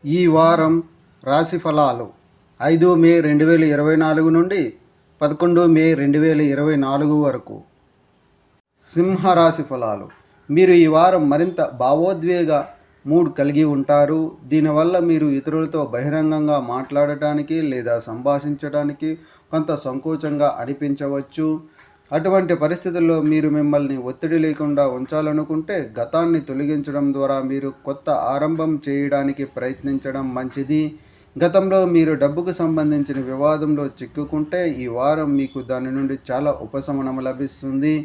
ఈ వారం రాశి ఫలాలు 5 మే 2024 నుండి 11 మే 2024 వరకు. సింహరాశి ఫలాలు. మీరు ఈ వారం మరింత భావోద్వేగ మూడ్ కలిగి ఉంటారు. దీనివల్ల మీరు ఇతరులతో బహిరంగంగా మాట్లాడటానికి లేదా సంభాషించడానికి కొంత సంకోచంగా అనిపించవచ్చు. అటువంటి పరిస్థితుల్లో మీరు మిమ్మల్ని ఒత్తిడి లేకుండా ఉంచాలనుకుంటే గతాన్ని తొలగించడం ద్వారా మీరు కొత్త ఆరంభం చేయడానికి ప్రయత్నించడం మంచిది. గతంలో మీరు డబ్బుకు సంబంధించిన వివాదంలో చిక్కుకుంటే ఈ వారం మీకు దాని నుండి చాలా ఉపశమనం లభిస్తుంది.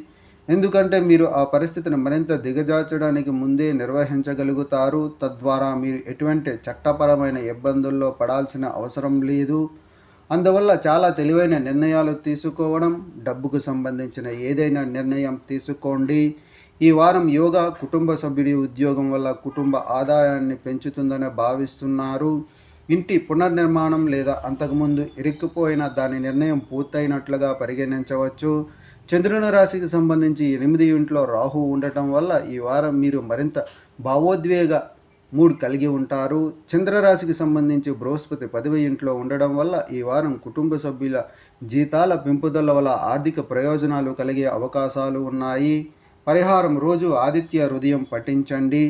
ఎందుకంటే మీరు ఆ పరిస్థితిని మరింత దిగజార్చడానికి ముందే నిర్వహించగలుగుతారు. తద్వారా మీరు ఎటువంటి చట్టపరమైన ఇబ్బందుల్లో పడాల్సిన అవసరం లేదు. అందువల్ల చాలా తెలివైన నిర్ణయాలు తీసుకోవడం, డబ్బుకు సంబంధించిన ఏదైనా నిర్ణయం తీసుకోండి. ఈ వారం యోగా కుటుంబ సభ్యుడి ఉద్యోగం వల్ల కుటుంబ ఆదాయాన్ని పెంచుతుందని భావిస్తున్నారు. ఇంటి పునర్నిర్మాణం లేదా అంతకుముందు ఇరుక్కుపోయిన దాని నిర్ణయం పూర్తయినట్లుగా పరిగణించవచ్చు. చంద్రుని రాశికి సంబంధించి 8 ఇంట్లో రాహు ఉండటం వల్ల ఈ వారం మీరు మరింత భావోద్వేగ మూడ్ కలిగి ఉంటారు. చంద్రరాశికి సంబంధించి బృహస్పతి 10వ ఇంట్లో ఉండడం వల్ల ఈ వారం కుటుంబ సభ్యుల జీతాల పెంపుదల వల్ల ఆర్థిక ప్రయోజనాలు కలిగే అవకాశాలు ఉన్నాయి. పరిహారం: రోజు ఆదిత్య హృదయం పఠించండి.